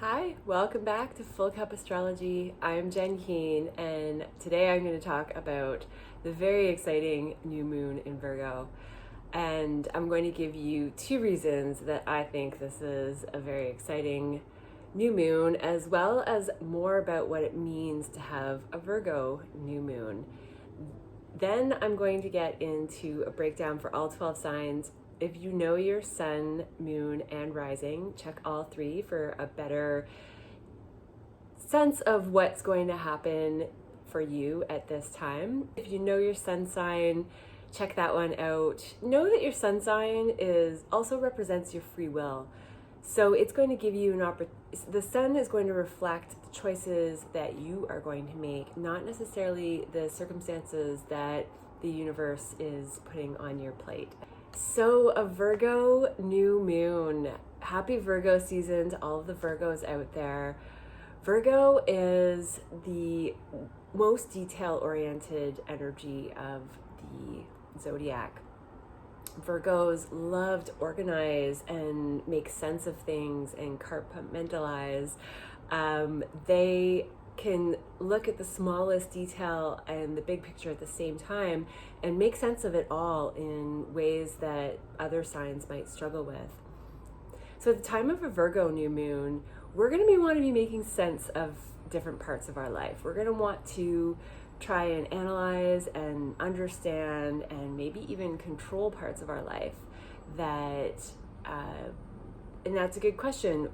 Hi, welcome back to Full Cup Astrology. I'm Jen Keane, and today I'm going to talk about the very exciting new moon in Virgo. And I'm going to give you two reasons that I think this is a very exciting new moon, as well as more about what it means to have a Virgo new moon. Then I'm going to get into a breakdown for all 12 signs. If you know your sun, moon, and rising, check all three for a better sense of what's going to happen for you at this time. If you know your sun sign, check that one out. Know that your sun sign also represents your free will. So it's going to give you an opportunity. The sun is going to reflect the choices that you are going to make, not necessarily the circumstances that the universe is putting on your plate. So a Virgo new moon. Happy Virgo season to all of the Virgos out there. Virgo is the most detail-oriented energy of the zodiac. Virgos love to organize and make sense of things and compartmentalize. They can look at the smallest detail and the big picture at the same time and make sense of it all in ways that other signs might struggle with. So at the time of a Virgo new moon, we're going to want to be making sense of different parts of our life. We're going to want to try and analyze and understand and maybe even control parts of our life and that's a good question.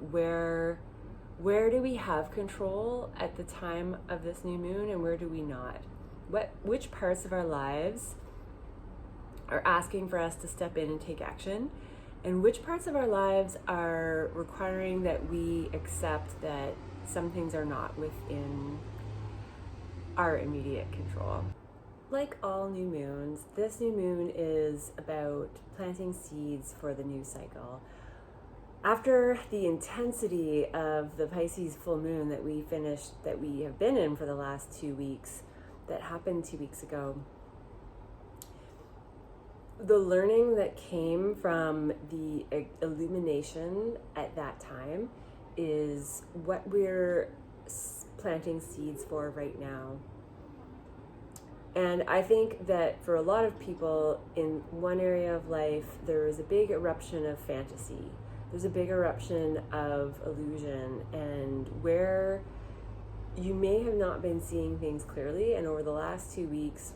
Where do we have control at the time of this new moon, and where do we not? Which parts of our lives are asking for us to step in and take action, and which parts of our lives are requiring that we accept that some things are not within our immediate control? Like all new moons, this new moon is about planting seeds for the new cycle. After the intensity of the Pisces full moon that we have been in for the last 2 weeks, that happened 2 weeks ago, the learning that came from the illumination at that time is what we're planting seeds for right now. And I think that for a lot of people in one area of life, there is a big eruption of fantasy. There's a big eruption of illusion, and where you may have not been seeing things clearly, and over the last 2 weeks,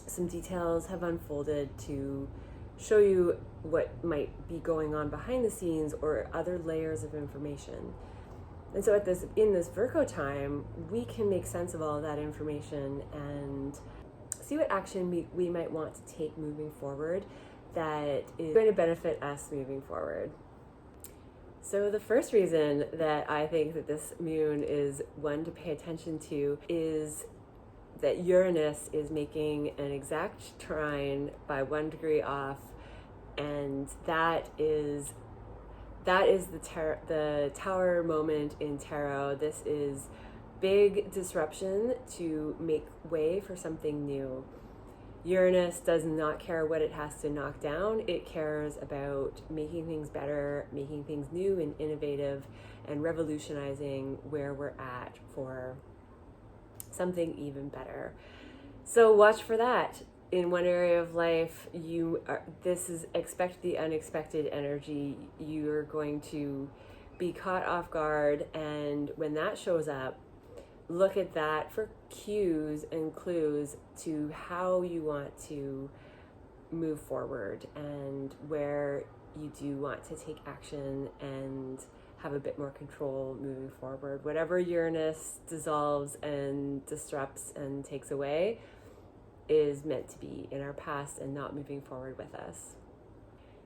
some details have unfolded to show you what might be going on behind the scenes or other layers of information. And so in this Virgo time, we can make sense of all of that information and see what action we might want to take moving forward that is going to benefit us moving forward. So the first reason that I think that this moon is one to pay attention to is that Uranus is making an exact trine by 1 degree off, and that is the Tower moment in tarot. This is big disruption to make way for something new. Uranus does not care what it has to knock down. It cares about making things better, making things new and innovative, and revolutionizing where we're at for something even better. So watch for that. In one area of life, expect the unexpected energy. You're going to be caught off guard, and when that shows up, look at that for cues and clues to how you want to move forward and where you do want to take action and have a bit more control moving forward. Whatever Uranus dissolves and disrupts and takes away is meant to be in our past and not moving forward with us.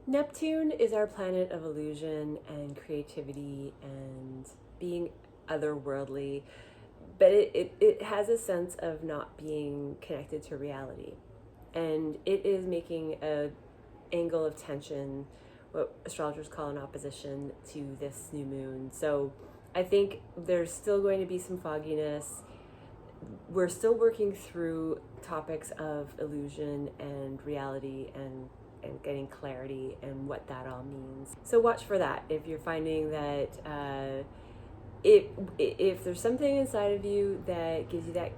Neptune is our planet of illusion and creativity and being otherworldly, but it has a sense of not being connected to reality. And it is making an angle of tension, what astrologers call an opposition, to this new moon. So I think there's still going to be some fogginess. We're still working through topics of illusion and reality and getting clarity and what that all means. So watch for that. If you're finding that if there's something inside of you that gives you that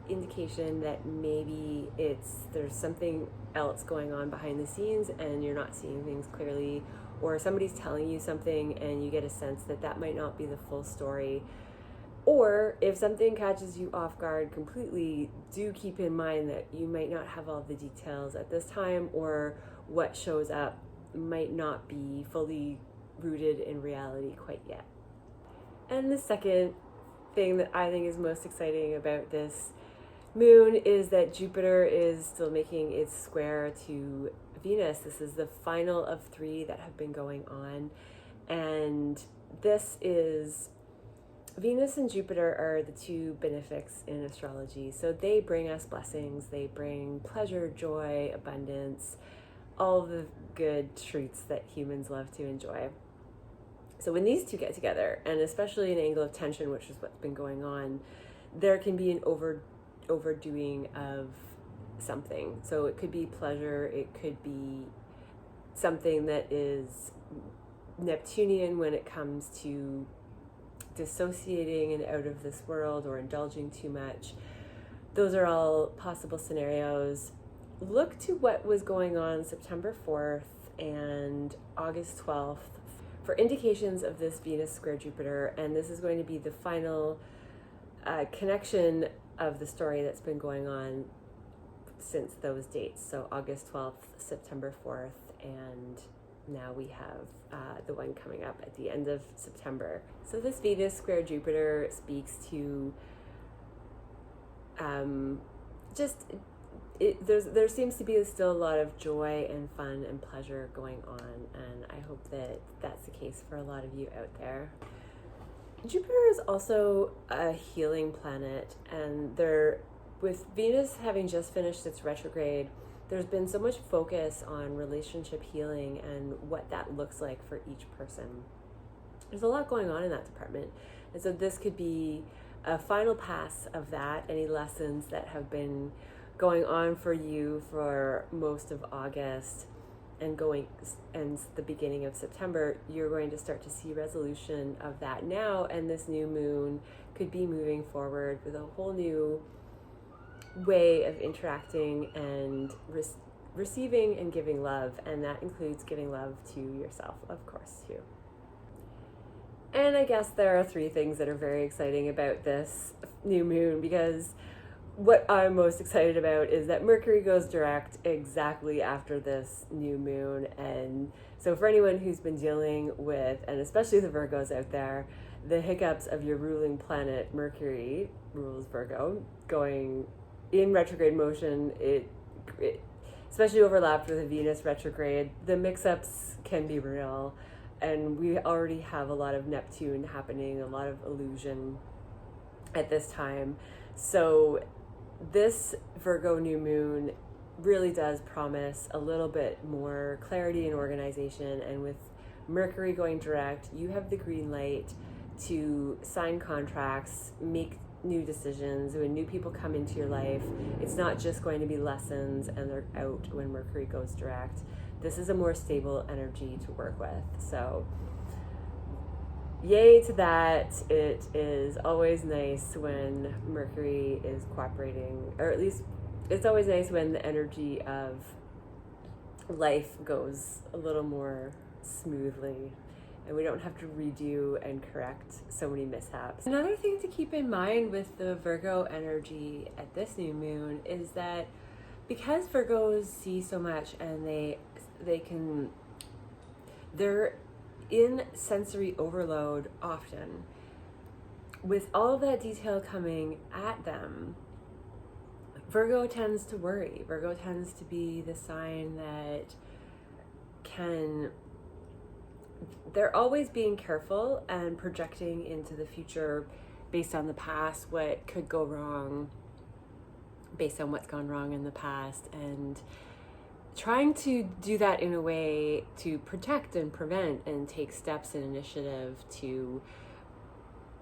indication that maybe there's something else going on behind the scenes and you're not seeing things clearly, or somebody's telling you something and you get a sense that that might not be the full story, or if something catches you off guard completely, do keep in mind that you might not have all the details at this time, or what shows up might not be fully rooted in reality quite yet. And the second thing that I think is most exciting about this moon is that Jupiter is still making its square to Venus. This is the final of 3 that have been going on. And this is, Venus and Jupiter are the 2 benefics in astrology. So they bring us blessings, they bring pleasure, joy, abundance, all the good treats that humans love to enjoy. So when these 2 get together, and especially an angle of tension, which is what's been going on, there can be an overdoing of something. So it could be pleasure, it could be something that is Neptunian when it comes to dissociating and out of this world, or indulging too much. Those are all possible scenarios. Look to what was going on September 4th and August 12th for indications of this Venus square Jupiter, and this is going to be the final connection of the story that's been going on since those dates. So August 12th, September 4th, and now we have the one coming up at the end of September. So this Venus square Jupiter speaks to there seems to be still a lot of joy and fun and pleasure going on, and I hope that that's the case for a lot of you out there. Jupiter is also a healing planet, and with Venus having just finished its retrograde, there's been so much focus on relationship healing and what that looks like for each person. There's a lot going on in that department, and so this could be a final pass of that. Any lessons that have been going on for you for most of August and the beginning of September, you're going to start to see resolution of that now, and this new moon could be moving forward with a whole new way of interacting and receiving and giving love, and that includes giving love to yourself, of course, too. And I guess there are 3 things that are very exciting about this new moon, because what I'm most excited about is that Mercury goes direct exactly after this new moon. And so for anyone who's been dealing with, and especially the Virgos out there, the hiccups of your ruling planet, Mercury rules Virgo, going in retrograde motion, it especially overlapped with a Venus retrograde, the mix-ups can be real. And we already have a lot of Neptune happening, a lot of illusion at this time. So this Virgo new moon really does promise a little bit more clarity and organization. And with Mercury going direct, you have the green light to sign contracts, make new decisions. When new people come into your life, it's not just going to be lessons and they're out when Mercury goes direct. This is a more stable energy to work with. So yay to that. It is always nice when Mercury is cooperating, or at least it's always nice when the energy of life goes a little more smoothly and we don't have to redo and correct so many mishaps. Another thing to keep in mind with the Virgo energy at this new moon is that because Virgos see so much and they're in sensory overload often, with all that detail coming at them, Virgo tends to worry. Virgo tends to be the sign that they're always being careful and projecting into the future based on the past, what could go wrong based on what's gone wrong in the past, and trying to do that in a way to protect and prevent and take steps and initiative to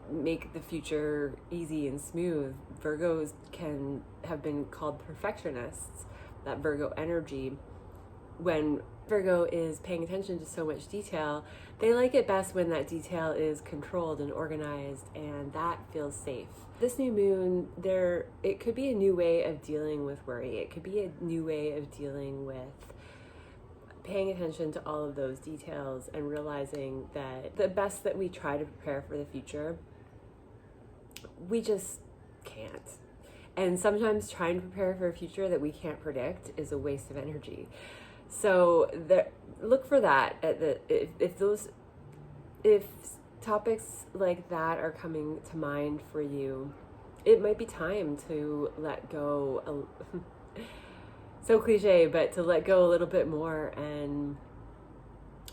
make the future easy and smooth. Virgos have been called perfectionists, that Virgo energy, when Virgo is paying attention to so much detail, they like it best when that detail is controlled and organized, and that feels safe. This new moon, it could be a new way of dealing with worry. It could be a new way of dealing with paying attention to all of those details and realizing that the best that we try to prepare for the future, we just can't. And sometimes trying to prepare for a future that we can't predict is a waste of energy. So look for that if topics like that are coming to mind for you, it might be time to let go. So cliche, but to let go a little bit more and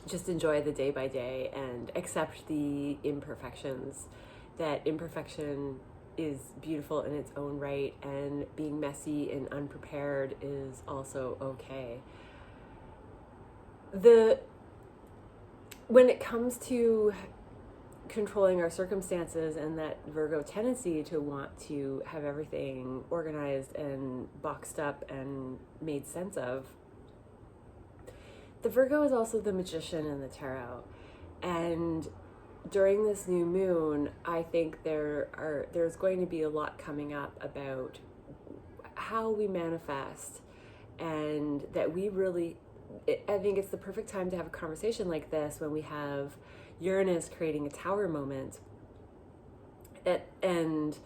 just enjoy the day by day and accept the imperfections. That imperfection is beautiful in its own right, and being messy and unprepared is also okay. When it comes to controlling our circumstances and that Virgo tendency to want to have everything organized and boxed up and made sense of, the Virgo is also the magician in the tarot. And during this new moon, I think there's going to be a lot coming up about how we manifest, and that I think it's the perfect time to have a conversation like this when we have Uranus creating a tower moment, and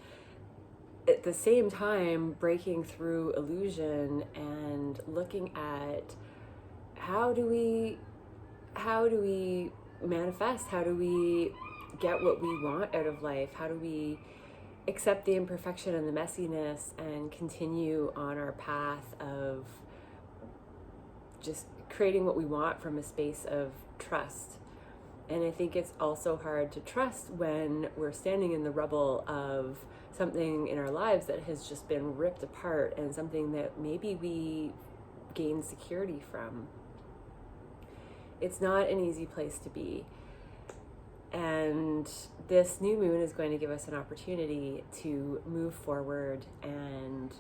at the same time breaking through illusion and looking at how do we manifest, how do we get what we want out of life, how do we accept the imperfection and the messiness and continue on our path of just creating what we want from a space of trust. And I think it's also hard to trust when we're standing in the rubble of something in our lives that has just been ripped apart, and something that maybe we gain security from. It's not an easy place to be. And this new moon is going to give us an opportunity to move forward and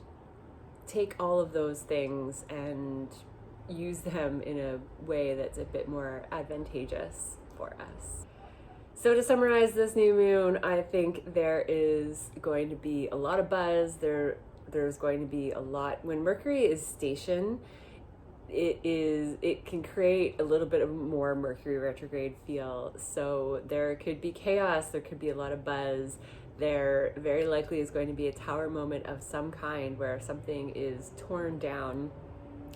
take all of those things and use them in a way that's a bit more advantageous for us. So to summarize this new moon, I think there is going to be a lot of buzz. There's going to be a lot, when Mercury is stationed, it can create a little bit of more Mercury retrograde feel. So there could be chaos, there could be a lot of buzz. There very likely is going to be a tower moment of some kind where something is torn down.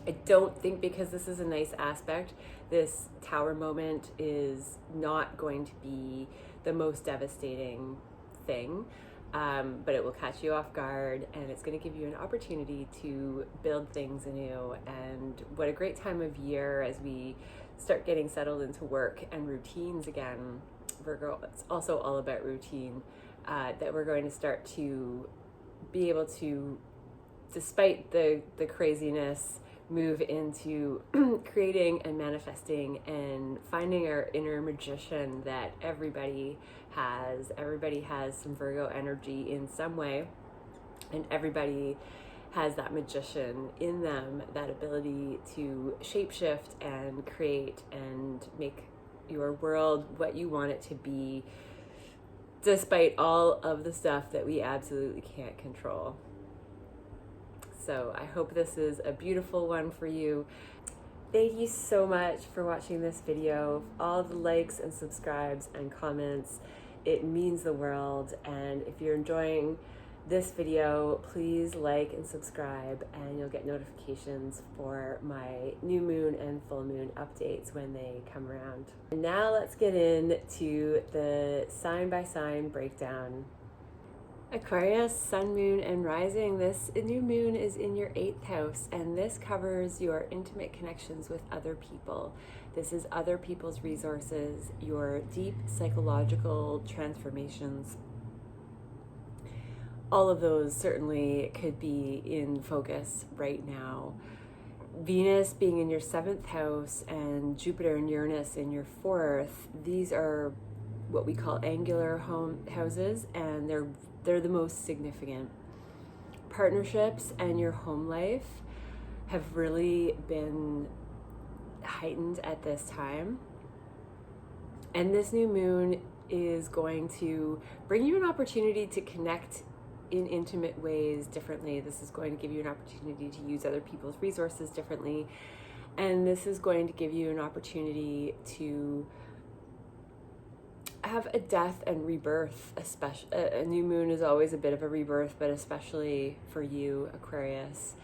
I don't think, because this is a nice aspect, this tower moment is not going to be the most devastating thing. But it will catch you off guard, and it's going to give you an opportunity to build things anew. And what a great time of year as we start getting settled into work and routines again. Virgo, it's also all about routine, that we're going to start to be able to, despite the craziness, move into creating and manifesting and finding our inner magician that everybody has. Everybody has some Virgo energy in some way, and everybody has that magician in them, that ability to shapeshift and create and make your world what you want it to be, despite all of the stuff that we absolutely can't control. So I hope this is a beautiful one for you. Thank you so much for watching this video. All the likes and subscribes and comments, it means the world. And if you're enjoying this video, please like and subscribe, and you'll get notifications for my new moon and full moon updates when they come around. And now let's get into the sign by sign breakdown. Aquarius, sun, moon, and rising. This new moon is in your 8th house, and this covers your intimate connections with other people. This is other people's resources, your deep psychological transformations. All of those certainly could be in focus right now. Venus being in your 7th house and Jupiter and Uranus in your 4th, these are what we call angular houses, and they're the most significant. Partnerships and your home life have really been heightened at this time. And this new moon is going to bring you an opportunity to connect in intimate ways differently. This is going to give you an opportunity to use other people's resources differently. And this is going to give you an opportunity to have a death and rebirth. Especially, a new moon is always a bit of a rebirth, but especially for you, Aquarius.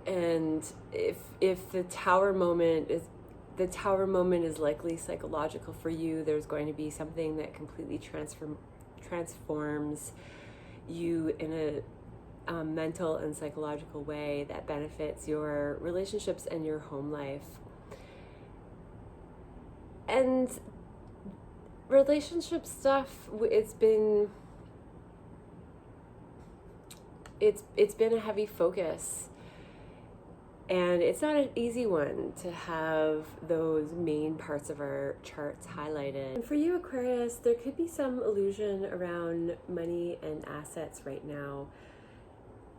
And if the Tower moment is likely psychological for you, there's going to be something that completely transforms you in a mental and psychological way that benefits your relationships and your home life. And relationship stuff, it's been a heavy focus. And it's not an easy one to have those main parts of our charts highlighted. And for you, Aquarius, there could be some illusion around money and assets right now.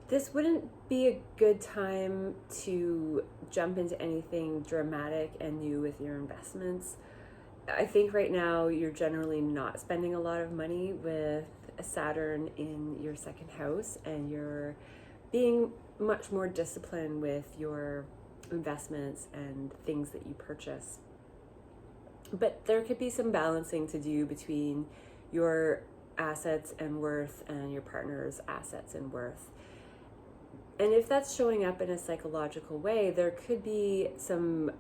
This wouldn't be a good time to jump into anything dramatic and new with your investments. I think right now you're generally not spending a lot of money with Saturn in your second house, and you're being much more disciplined with your investments and things that you purchase. But there could be some balancing to do between your assets and worth and your partner's assets and worth. And if that's showing up in a psychological way, there could be some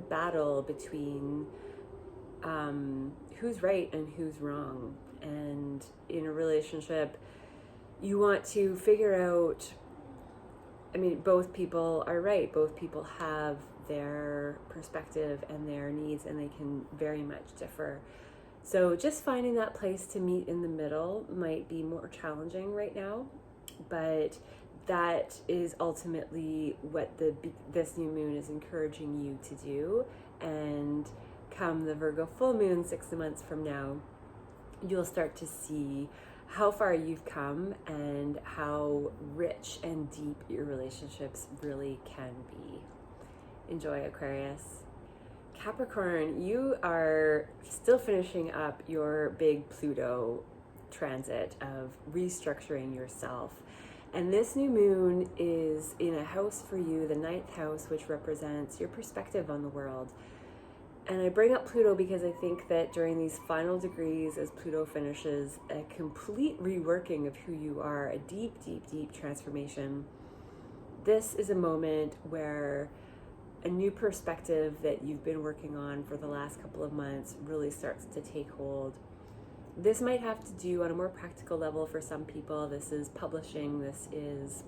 battle between who's right and who's wrong. And in a relationship, you want to figure out, both people are right. Both people have their perspective and their needs, and they can very much differ. So just finding that place to meet in the middle might be more challenging right now, but that is ultimately what this new moon is encouraging you to do. And come the Virgo full moon 6 months from now, you'll start to see how far you've come and how rich and deep your relationships really can be. Enjoy, Aquarius. Capricorn, you are still finishing up your big Pluto transit of restructuring yourself. And this new moon is in a house for you, the 9th house, which represents your perspective on the world. And I bring up Pluto because I think that during these final degrees, as Pluto finishes, a complete reworking of who you are, a deep, deep, deep transformation. This is a moment where a new perspective that you've been working on for the last couple of months really starts to take hold. This might have to do on a more practical level for some people. This is publishing, this is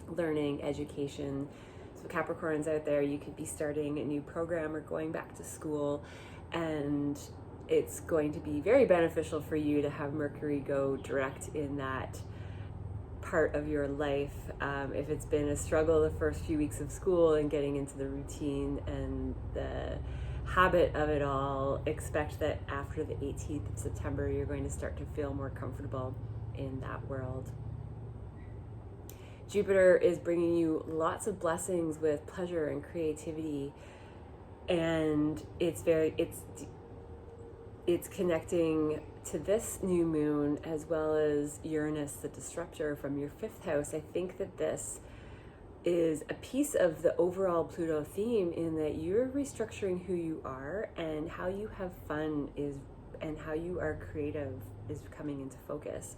learning, education. So Capricorns out there, you could be starting a new program or going back to school, and it's going to be very beneficial for you to have Mercury go direct in that part of your life. If it's been a struggle the first few weeks of school and getting into the routine and the habit of it all, expect that after the 18th of September, you're going to start to feel more comfortable in that world. Jupiter is bringing you lots of blessings with pleasure and creativity, and it's connecting to this new moon as well as Uranus, the disruptor, from your 5th house. I think that this is a piece of the overall Pluto theme, in that you're restructuring who you are, and how you have fun and how you are creative is coming into focus.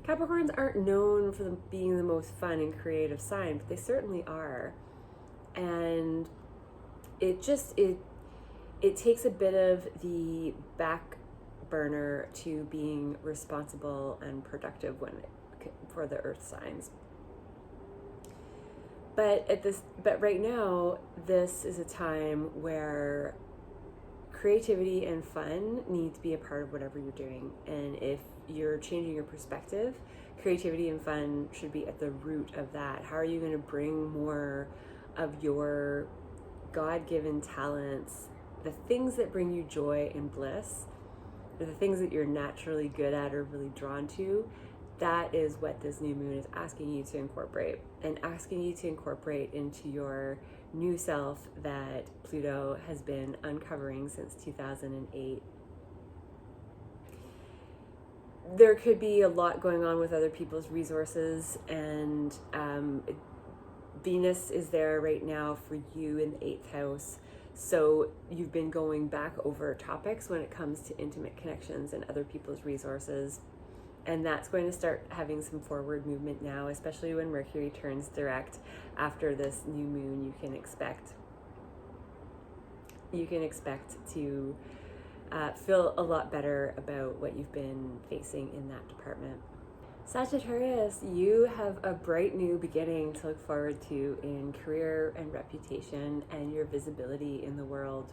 Capricorns aren't known for being the most fun and creative sign, but they certainly are. And it takes a bit of the back burner to being responsible and productive for the earth signs. But right now, this is a time where creativity and fun need to be a part of whatever you're doing. And if you're changing your perspective, creativity and fun should be at the root of that. How are you going to bring more of your God-given talents, the things that bring you joy and bliss, or the things that you're naturally good at or really drawn to, that is what this new moon is asking you to incorporate, and asking you to incorporate into your new self that Pluto has been uncovering since 2008. There could be a lot going on with other people's resources, and Venus is there right now for you in the 8th house. So you've been going back over topics when it comes to intimate connections and other people's resources. And that's going to start having some forward movement now, especially when Mercury turns direct after this new moon. You can expect to feel a lot better about what you've been facing in that department. Sagittarius, you have a bright new beginning to look forward to in career and reputation and your visibility in the world.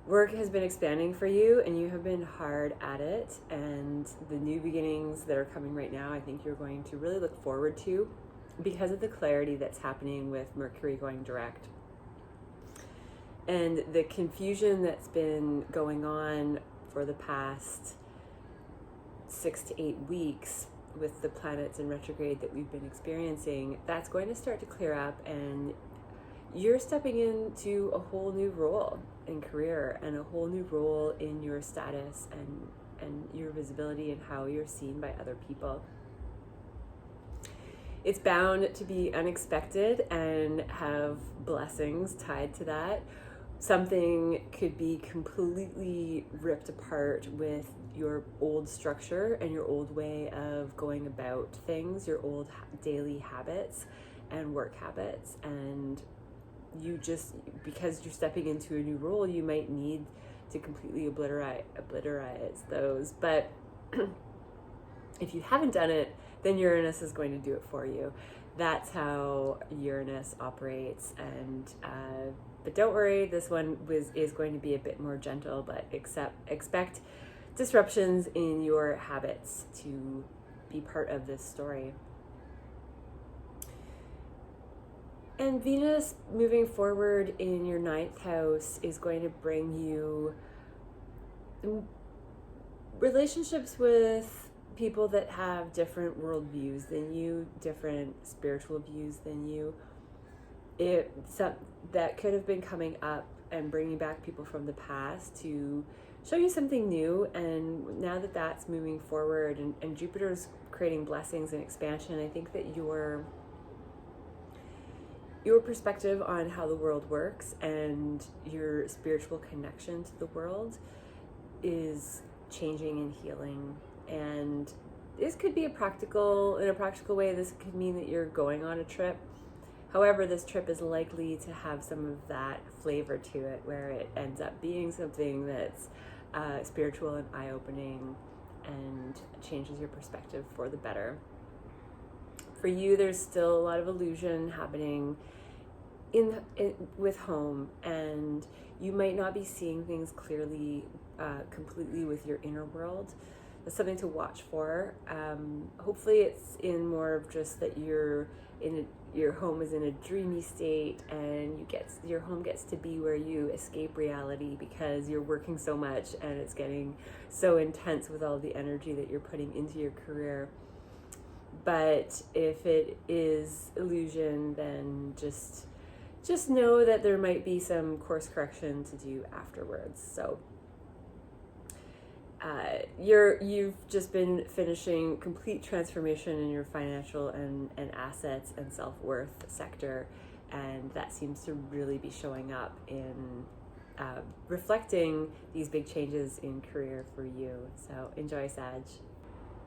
Work has been expanding for you, and you have been hard at it, and the new beginnings that are coming right now, I think you're going to really look forward to because of the clarity that's happening with Mercury going direct. And the confusion that's been going on for the past 6 to 8 weeks with the planets in retrograde that we've been experiencing, that's going to start to clear up, and you're stepping into a whole new role in career and a whole new role in your status and your visibility and how you're seen by other people. It's bound to be unexpected and have blessings tied to that. Something could be completely ripped apart with your old structure and your old way of going about things, your old daily habits and work habits, and you just, because you're stepping into a new role, you might need to completely obliterate those. But if you haven't done it, then Uranus is going to do it for you. That's how Uranus operates. And but don't worry, this one is going to be a bit more gentle, but expect disruptions in your habits to be part of this story. And Venus moving forward in your 9th house is going to bring you relationships with people that have different worldviews than you, different spiritual views than you. That could have been coming up and bringing back people from the past to show you something new. And now that that's moving forward and Jupiter's creating blessings and expansion, I think that your perspective on how the world works and your spiritual connection to the world is changing and healing. And this could be in a practical way, this could mean that you're going on a trip. However, this trip is likely to have some of that flavor to it, where it ends up being something that's spiritual and eye-opening and changes your perspective for the better. For you, there's still a lot of illusion happening with home, and you might not be seeing things clearly, completely with your inner world. That's something to watch for. Hopefully it's in more of just that your home is in a dreamy state, and your home gets to be where you escape reality because you're working so much and it's getting so intense with all the energy that you're putting into your career. But if it is illusion, then just know that there might be some course correction to do afterwards. So you've just been finishing complete transformation in your financial and assets and self-worth sector, and that seems to really be showing up in reflecting these big changes in career for you. So enjoy, Sag.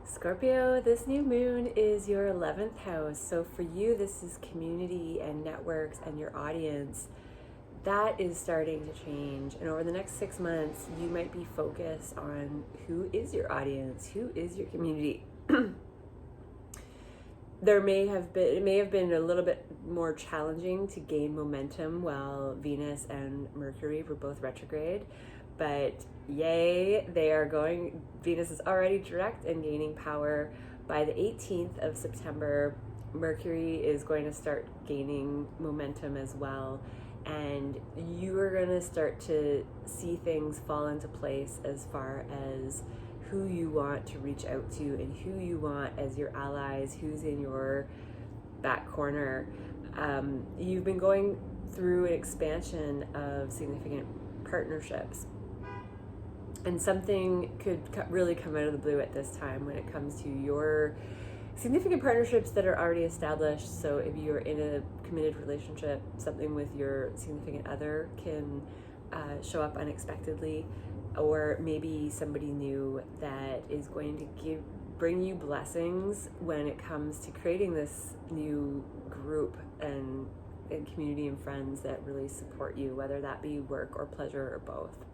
Scorpio, this new moon is your 11th house. So for you, this is community and networks and your audience. That is starting to change. And over the next 6 months, you might be focused on who is your audience, who is your community. It may have been a little bit more challenging to gain momentum while Venus and Mercury were both retrograde. But yay, Venus is already direct and gaining power. By the 18th of September, Mercury is going to start gaining momentum as well. And you are going to start to see things fall into place as far as who you want to reach out to and who you want as your allies, who's in your back corner. You've been going through an expansion of significant partnerships, and something could really come out of the blue at this time when it comes to your significant partnerships that are already established. So if you're in a committed relationship, something with your significant other can show up unexpectedly, or maybe somebody new that is going to bring you blessings when it comes to creating this new group and community and friends that really support you, whether that be work or pleasure or both.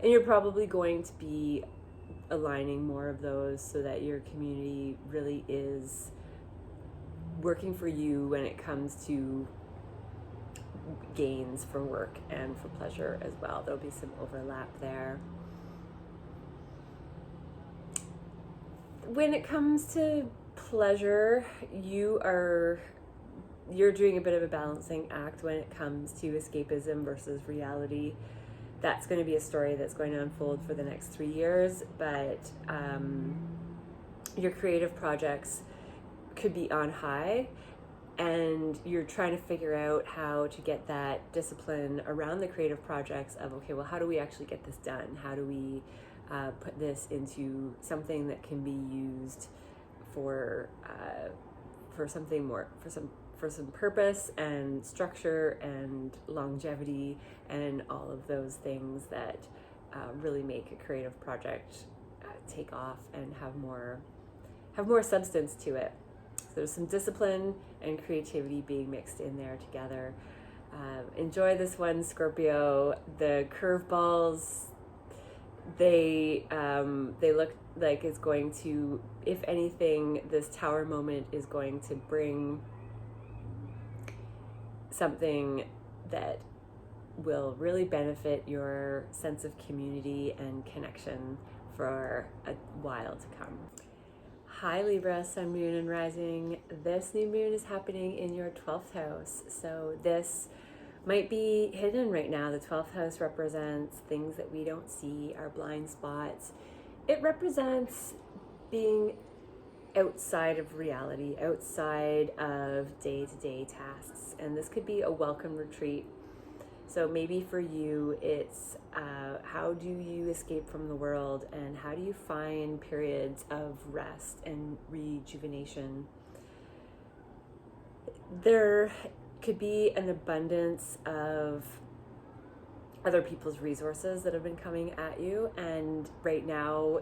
And you're probably going to be aligning more of those so that your community really is working for you when it comes to gains for work and for pleasure as well. There'll be some overlap there. When it comes to pleasure, you're doing a bit of a balancing act when it comes to escapism versus reality. That's going to be a story that's going to unfold for the next 3 years, but your creative projects could be on high, and you're trying to figure out how to get that discipline around the creative projects of, okay, well, how do we actually get this done? How do we put this into something that can be used for something more, for some purpose and structure and longevity and all of those things that really make a creative project take off and have more substance to it. So there's some discipline and creativity being mixed in there together. Enjoy this one, Scorpio. The curveballs, they look like it's going to, if anything, this tower moment is going to bring something that will really benefit your sense of community and connection for a while to come. Hi Libra, Sun, Moon, and Rising. This new moon is happening in your 12th house. So this might be hidden right now. The 12th house represents things that we don't see, our blind spots. It represents being outside of reality, outside of day-to-day tasks. And this could be a welcome retreat. So maybe for you, it's how do you escape from the world, and how do you find periods of rest and rejuvenation? There could be an abundance of other people's resources that have been coming at you, and right now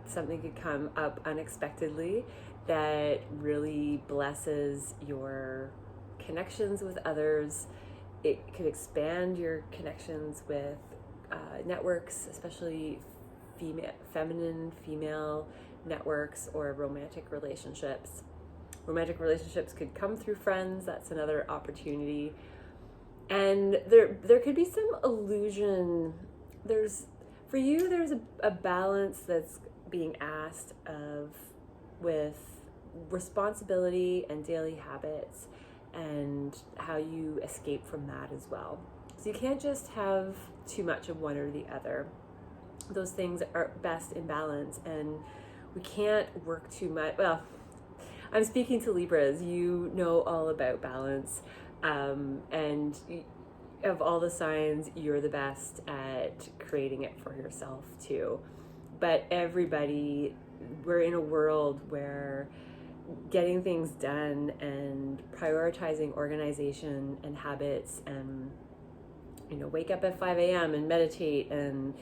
something could come up unexpectedly that really blesses your connections with others. It could expand your connections with networks, especially female networks, or romantic relationships. Romantic relationships could come through friends. That's another opportunity. And there could be some illusion. There's a balance that's being asked of with responsibility and daily habits, and how you escape from that as well. So you can't just have too much of one or the other. Those things are best in balance, and we can't work too much. Well, I'm speaking to Libras. You know all about balance, and of all the signs, you're the best at creating it for yourself too. But everybody, we're in a world where getting things done and prioritizing organization and habits, and wake up at 5 a.m. and meditate and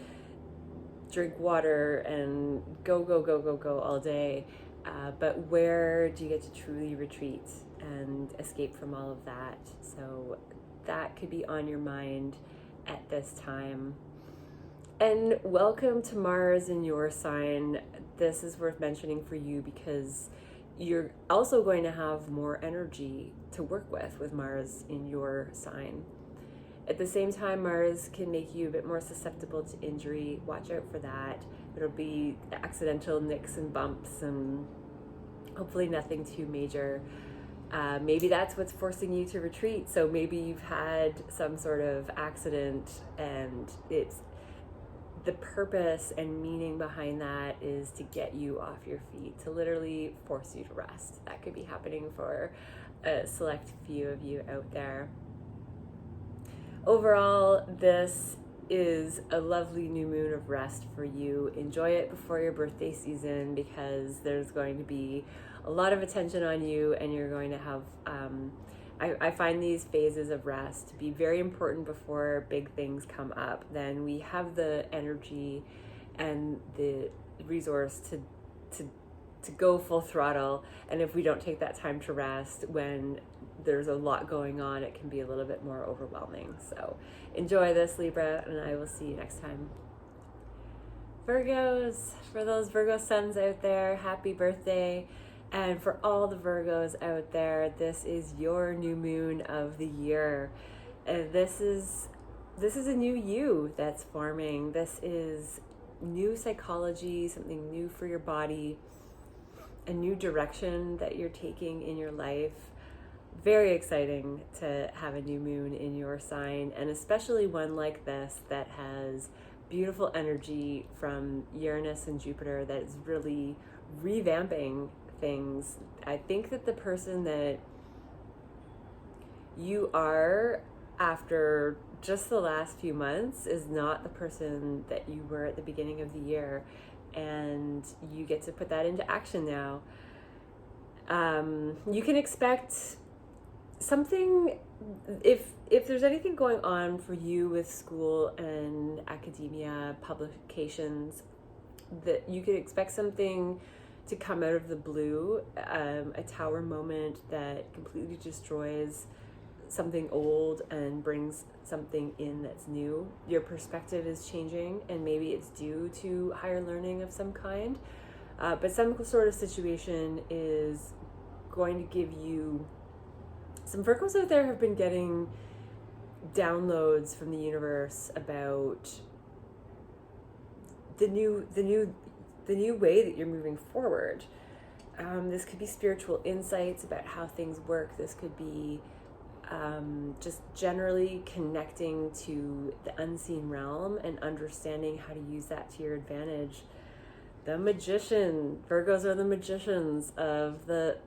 drink water and go all day, but where do you get to truly retreat and escape from all of that? So that could be on your mind at this time. And welcome to Mars in your sign. This is worth mentioning for you because you're also going to have more energy to work with Mars in your sign. At the same time, Mars can make you a bit more susceptible to injury. Watch out for that. It'll be accidental nicks and bumps, and hopefully nothing too major. Maybe that's what's forcing you to retreat. So maybe you've had some sort of accident and it's the purpose and meaning behind that is to get you off your feet, to literally force you to rest. That could be happening for a select few of you out there. Overall, this is a lovely new moon of rest for you. Enjoy it before your birthday season, because there's going to be a lot of attention on you, and you're going to have I find these phases of rest to be very important before big things come up. Then we have the energy and the resource to go full throttle. And if we don't take that time to rest when there's a lot going on, it can be a little bit more overwhelming. So enjoy this, Libra, and I will see you next time. Virgos, for those Virgo suns out there, happy birthday. And for all the Virgos out there, this is your new moon of the year. This is a new you that's forming. This is new psychology, something new for your body, a new direction that you're taking in your life. Very exciting to have a new moon in your sign, and especially one like this that has beautiful energy from Uranus and Jupiter that is really revamping things. I think that the person that you are after just the last few months is not the person that you were at the beginning of the year, and you get to put that into action now. You can expect something, if there's anything going on for you with school and academia, publications, that you could expect something to come out of the blue, a tower moment that completely destroys something old and brings something in that's new. Your perspective is changing, and maybe it's due to higher learning of some kind, but some sort of situation is going to give you. Some Virgos out there have been getting downloads from the universe about the new way that you're moving forward. This could be spiritual insights about how things work. This could be just generally connecting to the unseen realm and understanding how to use that to your advantage. The magician, Virgos are the magicians of the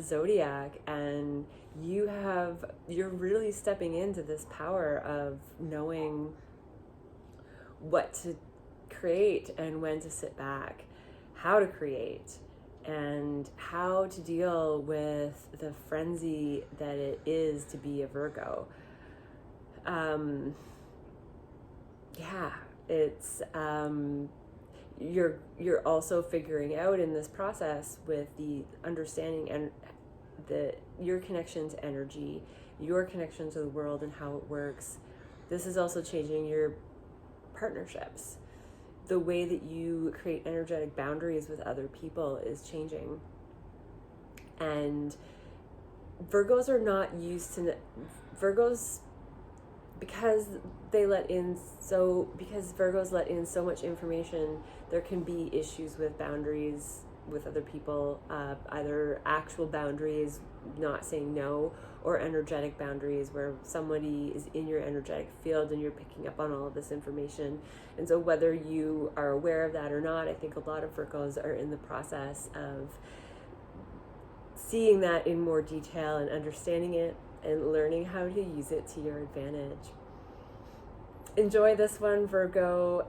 zodiac, and you're really stepping into this power of knowing what to create and when to sit back, how to create, and how to deal with the frenzy that it is to be a Virgo. It's you're also figuring out in this process with the understanding and your connection to energy, your connection to the world and how it works. This is also changing your partnerships. The way that you create energetic boundaries with other people is changing. And Virgos are not used to Virgos, because Virgos let in so much information. There can be issues with boundaries with other people, either actual boundaries, not saying no, or energetic boundaries where somebody is in your energetic field and you're picking up on all of this information. And so whether you are aware of that or not, I think a lot of Virgos are in the process of seeing that in more detail and understanding it and learning how to use it to your advantage. Enjoy this one, Virgo.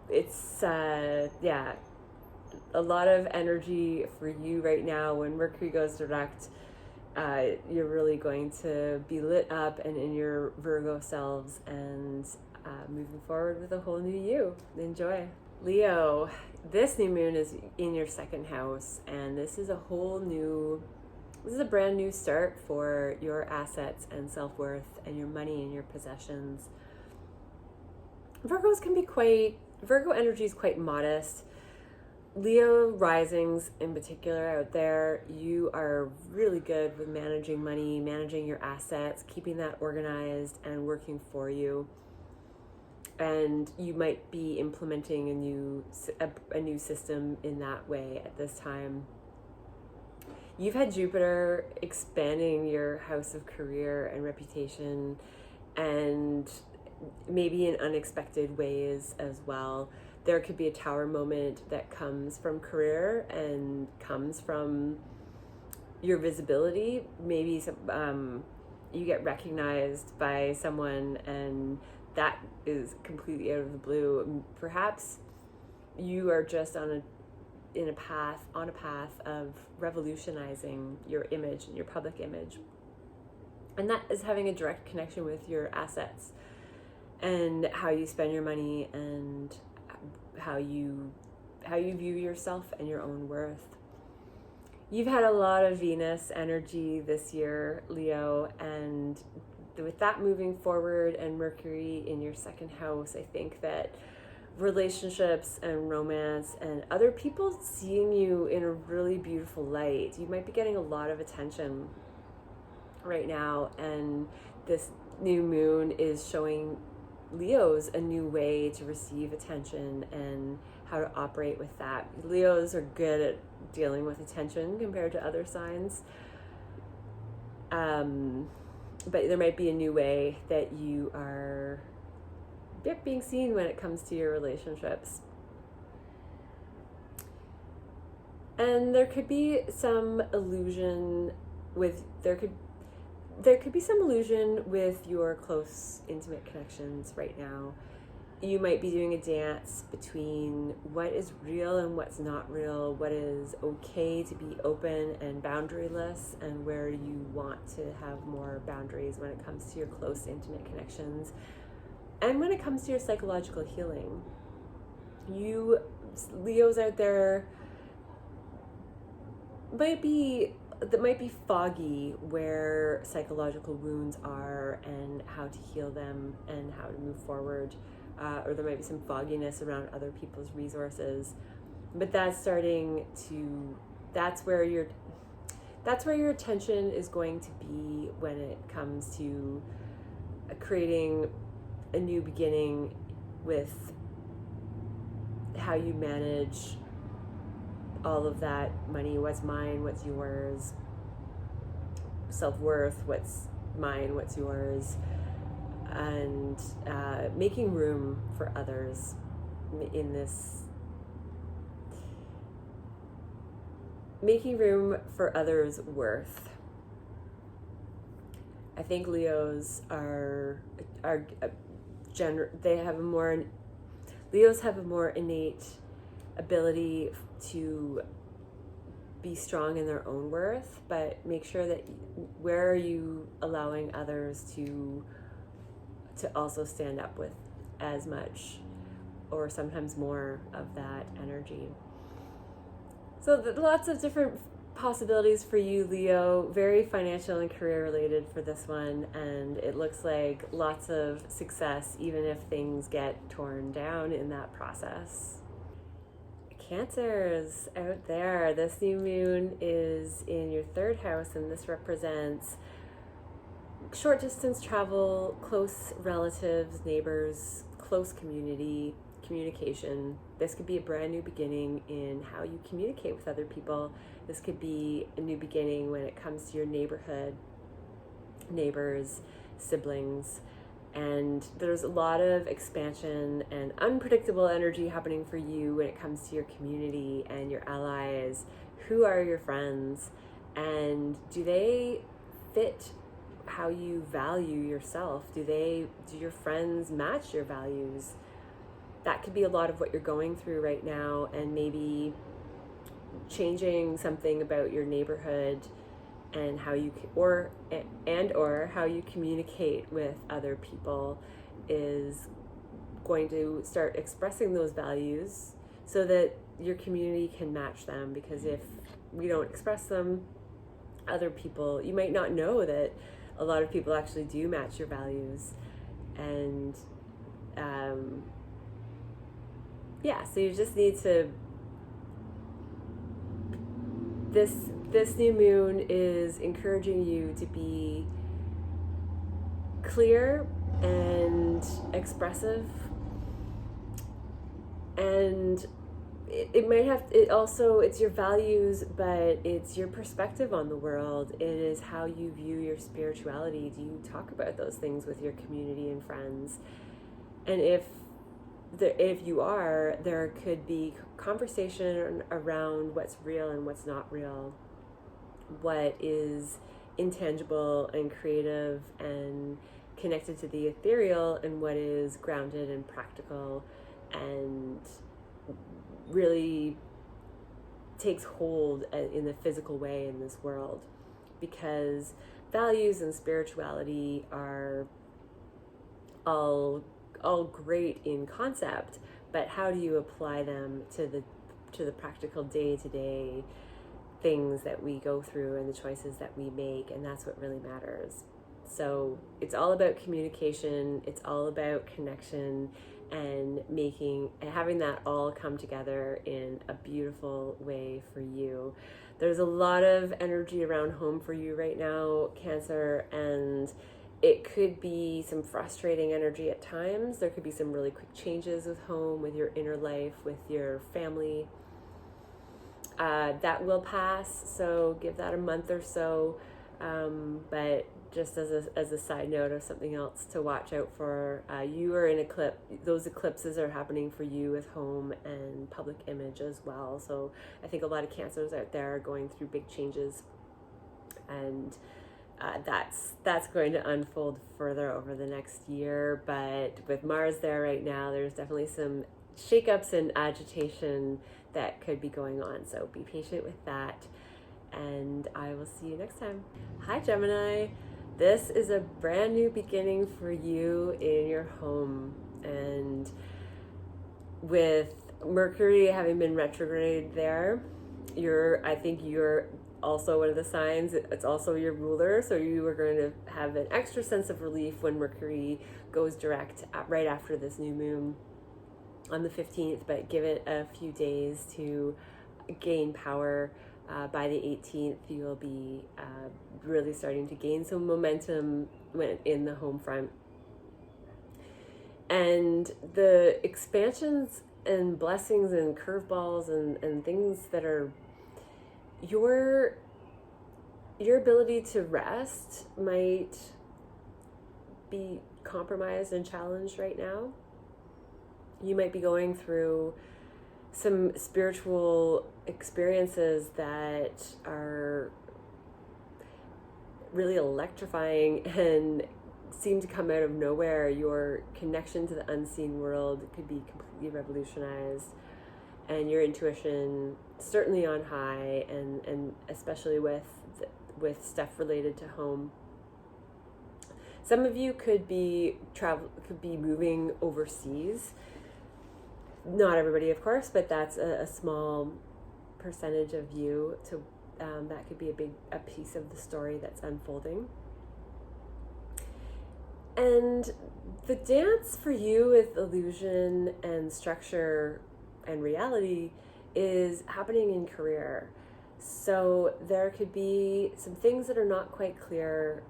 It's a lot of energy for you right now. When Mercury goes direct, you're really going to be lit up and in your Virgo selves, and moving forward with a whole new you. Enjoy. Leo, this new moon is in your second house, and this is a brand new start for your assets and self-worth and your money and your possessions. Virgo energy is quite modest. Leo risings in particular out there, you are really good with managing money, managing your assets, keeping that organized and working for you. And you might be implementing a new system in that way at this time. You've had Jupiter expanding your house of career and reputation, and maybe in unexpected ways as well. There could be a tower moment that comes from career and comes from your visibility. Maybe you get recognized by someone and that is completely out of the blue. Perhaps you are just on a path of revolutionizing your image and your public image. And that is having a direct connection with your assets and how you spend your money and how you view yourself and your own worth. You've had a lot of Venus energy this year, Leo, and with that moving forward and Mercury in your second house, I think that relationships and romance and other people seeing you in a really beautiful light. You might be getting a lot of attention right now, and this new moon is showing Leos a new way to receive attention and how to operate with that. Leos are good at dealing with attention compared to other signs. But there might be a new way that you are being seen when it comes to your relationships. And there could be some illusion with there could be some illusion with your close intimate connections right now. You might be doing a dance between what is real and what's not real, what is okay to be open and boundaryless, and where you want to have more boundaries when it comes to your close intimate connections. And when it comes to your psychological healing, you Leos out there might be foggy where psychological wounds are and how to heal them and how to move forward. Or there might be some fogginess around other people's resources, but that's where your attention is going to be when it comes to creating a new beginning with how you manage all of that money. What's mine, what's yours, self-worth, what's mine, what's yours, and making room for others in this, making room for others' worth. I think Leos Leos have a more innate ability to be strong in their own worth, but make sure that where are you allowing others to also stand up with as much or sometimes more of that energy. So lots of different possibilities for you, Leo. Very financial and career related for this one, and it looks like lots of success even if things get torn down in that process. Cancers out there, this new moon is in your third house, and this represents short distance travel, close relatives, neighbors, close community, communication. This could be a brand new beginning in how you communicate with other people. This could be a new beginning when it comes to your neighborhood, neighbors, siblings. And there's a lot of expansion and unpredictable energy happening for you when it comes to your community and your allies. Who are your friends? And do they fit how you value yourself? Do your friends match your values? That could be a lot of what you're going through right now, and maybe changing something about your neighborhood and how you or how you communicate with other people is going to start expressing those values so that your community can match them. Because if we don't express them, other people, you might not know that a lot of people actually do match your values. And so you just need to, this new moon is encouraging you to be clear and expressive, and it's your values, but it's your perspective on the world. It is how you view your spirituality. Do you talk about those things with your community and friends? And if you are, there could be conversation around what's real and what's not real, what is intangible and creative and connected to the ethereal, and what is grounded and practical and really takes hold in the physical way in this world. Because values and spirituality are all great in concept, but how do you apply them to the practical day-to-day things that we go through and the choices that we make? And that's what really matters. So it's all about communication, it's all about connection, and having that all come together in a beautiful way for you. There's a lot of energy around home for you right now, Cancer, and it could be some frustrating energy at times. There could be some really quick changes with home, with your inner life, with your family. That will pass, so give that a month or so. But just as a side note of something else to watch out for, you are in eclipse. Those eclipses are happening for you with home and public image as well. So I think a lot of Cancers out there are going through big changes, and that's going to unfold further over the next year. But with Mars there right now, there's definitely some shakeups and agitation that could be going on. So be patient with that, and I will see you next time. Hi, Gemini. This is a brand new beginning for you in your home, and with Mercury having been retrograde there, I think you're also one of the signs. It's also your ruler, so you are going to have an extra sense of relief when Mercury goes direct right after this new moon on the 15th, but give it a few days to gain power. By the 18th, you'll be really starting to gain some momentum in the home front. And the expansions and blessings and curveballs and things that are your ability to rest might be compromised and challenged right now. You might be going through some spiritual experiences that are really electrifying and seem to come out of nowhere. Your connection to the unseen world could be completely revolutionized, and your intuition certainly on high, and especially with stuff related to home. Some of you could be moving overseas. Not everybody, of course, but that's a small percentage of you. That could be a piece of the story that's unfolding. And the dance for you with illusion and structure and reality is happening in career. So there could be some things that are not quite clear,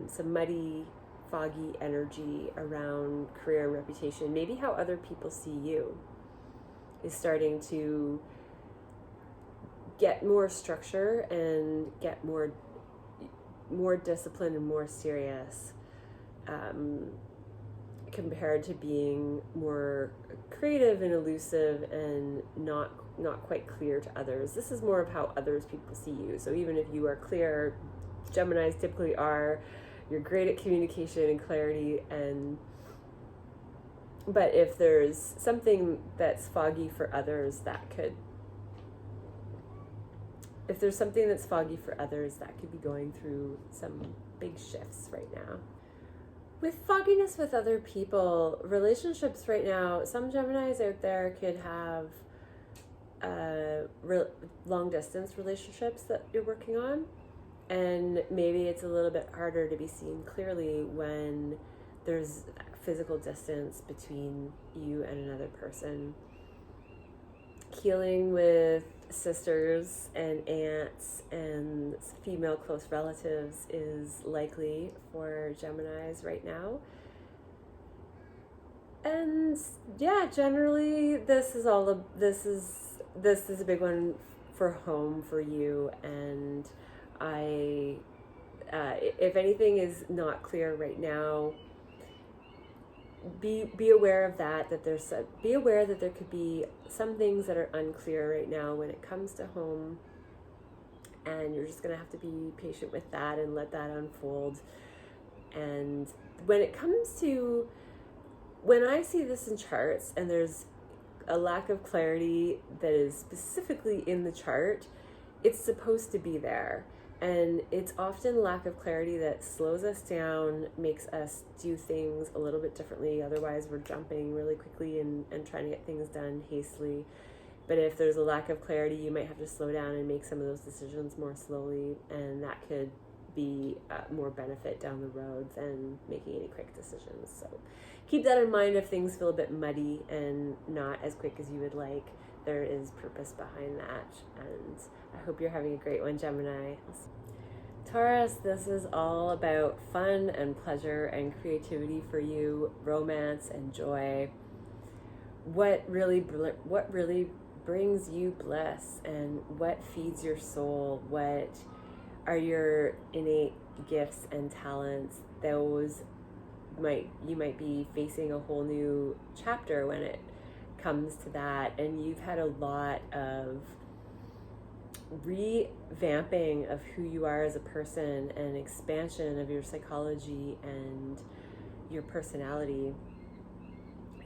some muddy, foggy energy around career and reputation. Maybe how other people see you is starting to get more structure and get more disciplined and more serious, compared to being more creative and elusive and not quite clear to others. This is more of how people see you. So even if you are clear, Geminis typically are, you're great at communication and clarity, but if there's something that's foggy for others, that could be going through some big shifts right now. With fogginess with other people, relationships right now, some Geminis out there could have long distance relationships that you're working on, and maybe it's a little bit harder to be seen clearly when there's physical distance between you and another person. Healing with sisters and aunts and female close relatives is likely for Geminis right now. And yeah, generally this is a big one for home for you. And if anything is not clear right now, be aware of that, be aware that there could be some things that are unclear right now when it comes to home, and you're just going to have to be patient with that and let that unfold. And when I see this in charts and there's a lack of clarity that is specifically in the chart, it's supposed to be there. And it's often lack of clarity that slows us down, makes us do things a little bit differently. Otherwise, we're jumping really quickly and trying to get things done hastily. But if there's a lack of clarity, you might have to slow down and make some of those decisions more slowly, and that could be more benefit down the road than making any quick decisions. So keep that in mind if things feel a bit muddy and not as quick as you would like. There is purpose behind that, and I hope you're having a great one, Gemini. Taurus, this is all about fun and pleasure and creativity for you, romance and joy. What really brings you bliss, and what feeds your soul? What are your innate gifts and talents? Those you might be facing a whole new chapter when it comes to that, and you've had a lot of revamping of who you are as a person and expansion of your psychology and your personality,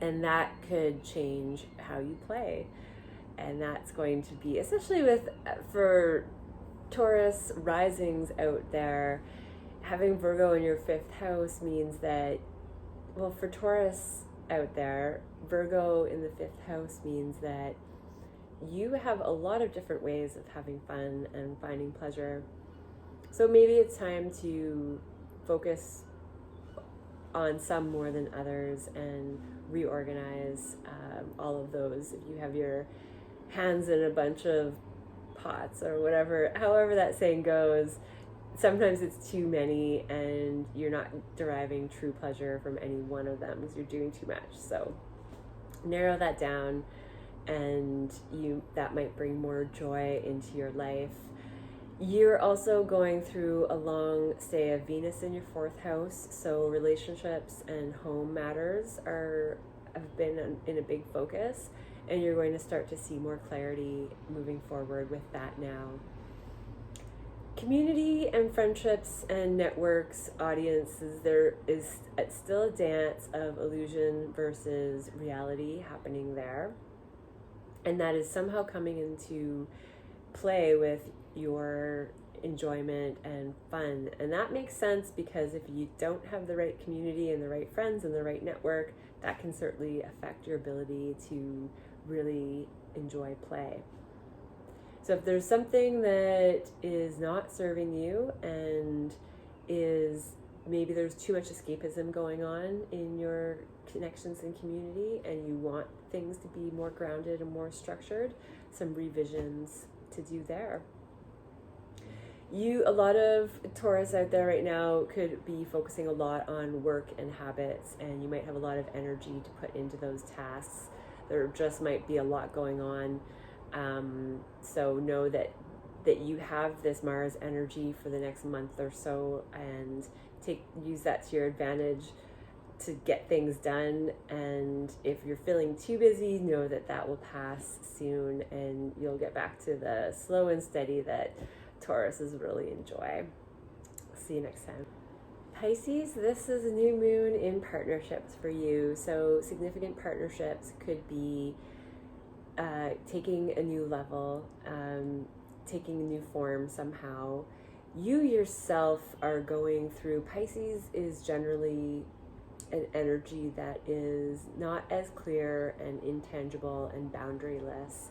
and that could change how you play. And that's going to be, especially for Taurus risings out there, having Virgo in your 5th house means that, well, for Taurus out there, Virgo in the 5th house means that you have a lot of different ways of having fun and finding pleasure. So maybe it's time to focus on some more than others and reorganize all of those. If you have your hands in a bunch of pots or whatever, however that saying goes, sometimes it's too many and you're not deriving true pleasure from any one of them because you're doing too much. So narrow that down, and that might bring more joy into your life. You're also going through a long stay of Venus in your 4th house, so relationships and home matters have been in a big focus, and you're going to start to see more clarity moving forward with that now. Community and friendships and networks, audiences, there is still a dance of illusion versus reality happening there. And that is somehow coming into play with your enjoyment and fun. And that makes sense, because if you don't have the right community and the right friends and the right network, that can certainly affect your ability to really enjoy play. So if there's something that is not serving you, and maybe there's too much escapism going on in your connections and community, and you want things to be more grounded and more structured, some revisions to do there. A lot of Taurus out there right now could be focusing a lot on work and habits, and you might have a lot of energy to put into those tasks. There just might be a lot going on. So know that you have this Mars energy for the next month or so, and use that to your advantage to get things done. And if you're feeling too busy, know that will pass soon, and you'll get back to the slow and steady that Tauruses really enjoy. See you next time. Pisces, this is a new moon in partnerships for you. So significant partnerships could be taking a new level, taking a new form somehow. You yourself are going through, Pisces is generally an energy that is not as clear and intangible and boundaryless.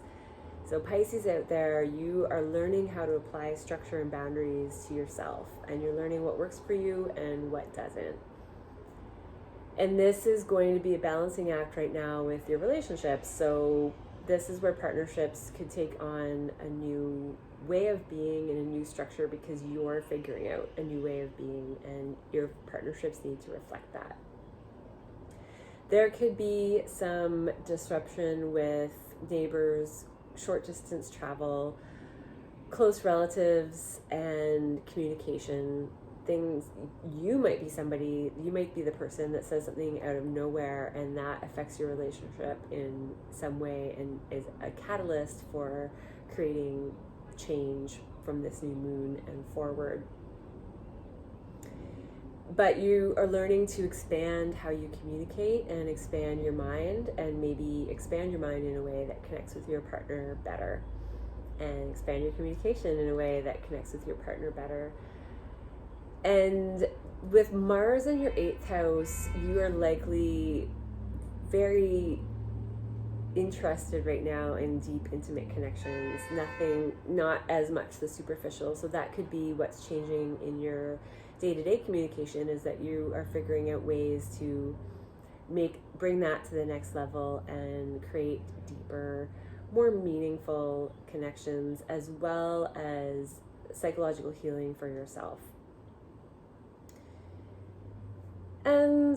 So Pisces out there, you are learning how to apply structure and boundaries to yourself, and you're learning what works for you and what doesn't. And this is going to be a balancing act right now with your relationships. So this is where partnerships could take on a new way of being and a new structure, because you're figuring out a new way of being, and your partnerships need to reflect that. There could be some disruption with neighbors, short distance travel, close relatives, and communication things, you might be the person that says something out of nowhere and that affects your relationship in some way and is a catalyst for creating change from this new moon and forward. But you are learning to expand how you communicate and expand your mind, and maybe expand your mind in a way that connects with your partner better, and expand your communication in a way that connects with your partner better. And with Mars in your 8th house, you are likely very interested right now in deep, intimate connections. Not as much the superficial. So that could be what's changing in your day-to-day communication, is that you are figuring out ways to bring that to the next level and create deeper, more meaningful connections, as well as psychological healing for yourself. And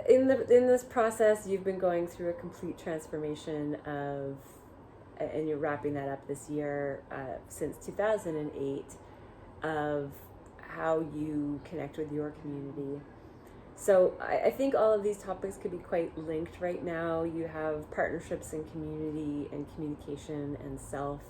in this process, you've been going through a complete transformation and you're wrapping that up this year, since 2008, of how you connect with your community. So I think all of these topics could be quite linked right now. You have partnerships and community and communication and self,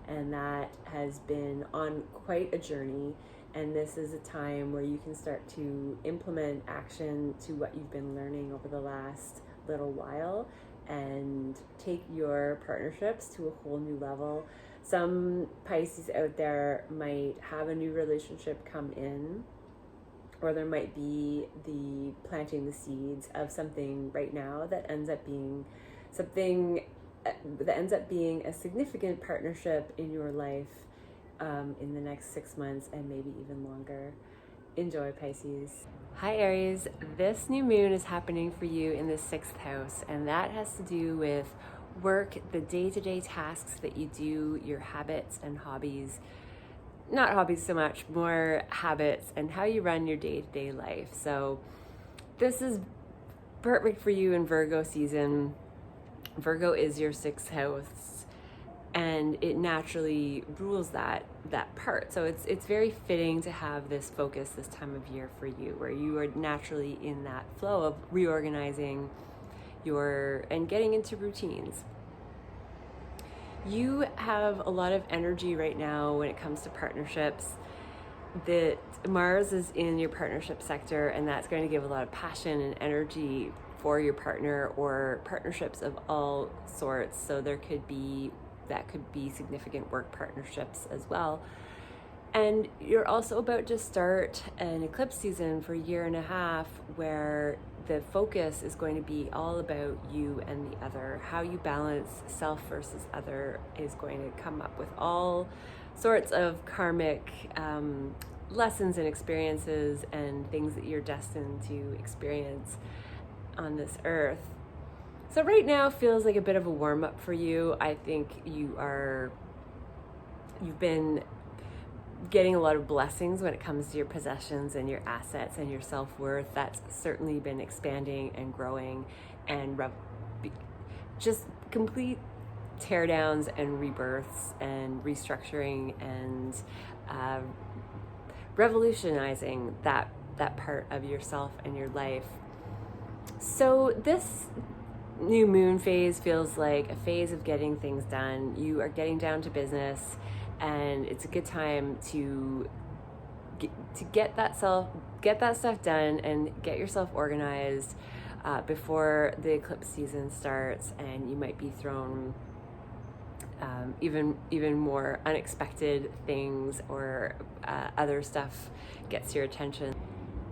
and that has been on quite a journey. And this is a time where you can start to implement action to what you've been learning over the last little while and take your partnerships to a whole new level. Some Pisces out there might have a new relationship come in, or there might be the planting the seeds of something right now that ends up being a significant partnership in your life in the next 6 months and maybe even longer. Enjoy, Pisces. Hi, Aries. This new moon is happening for you in the 6th house, and that has to do with work, the day-to-day tasks that you do, your habits and hobbies. Not hobbies so much, more habits and how you run your day-to-day life. So this is perfect for you in Virgo season. Virgo is your 6th house, and it naturally rules that part. So it's very fitting to have this focus this time of year for you, where you are naturally in that flow of reorganizing and getting into routines. You have a lot of energy right now when it comes to partnerships. That Mars is in your partnership sector, and that's going to give a lot of passion and energy for your partner, or partnerships of all sorts. So that could be significant work partnerships as well. And you're also about to start an eclipse season for a year and a half, where the focus is going to be all about you and the other. How you balance self versus other is going to come up with all sorts of karmic lessons and experiences and things that you're destined to experience on this earth. So right now feels like a bit of a warm-up for you. I think you've been getting a lot of blessings when it comes to your possessions and your assets and your self-worth. That's certainly been expanding and growing, and just complete teardowns and rebirths and restructuring and revolutionizing that part of yourself and your life. So this new moon phase feels like a phase of getting things done. You are getting down to business, and it's a good time to get that stuff done and get yourself organized before the eclipse season starts, and you might be thrown even more unexpected things, or other stuff gets your attention.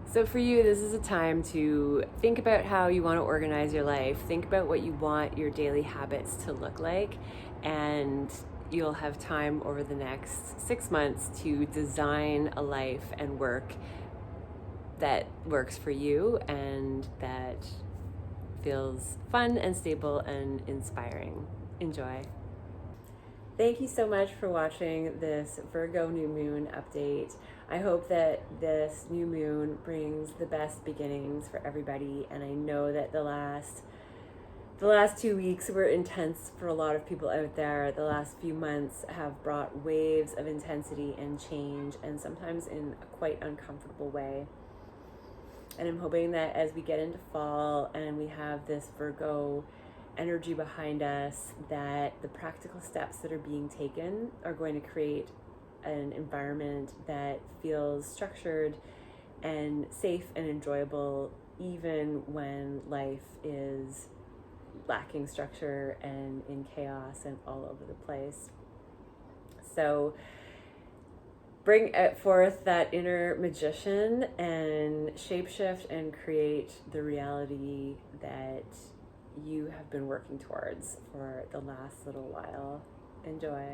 So for you, this is a time to think about how you want to organize your life. Think about what you want your daily habits to look like, and you'll have time over the next 6 months to design a life and work that works for you and that feels fun and stable and inspiring. Enjoy. Thank you so much for watching this Virgo new moon update. I hope that this new moon brings the best beginnings for everybody, and I know that the last The last 2 weeks were intense for a lot of people out there. The last few months have brought waves of intensity and change, and sometimes in a quite uncomfortable way. And I'm hoping that as we get into fall and we have this Virgo energy behind us, that the practical steps that are being taken are going to create an environment that feels structured and safe and enjoyable, even when life is lacking structure and in chaos and all over the place. So bring forth that inner magician and shapeshift and create the reality that you have been working towards for the last little while. Enjoy.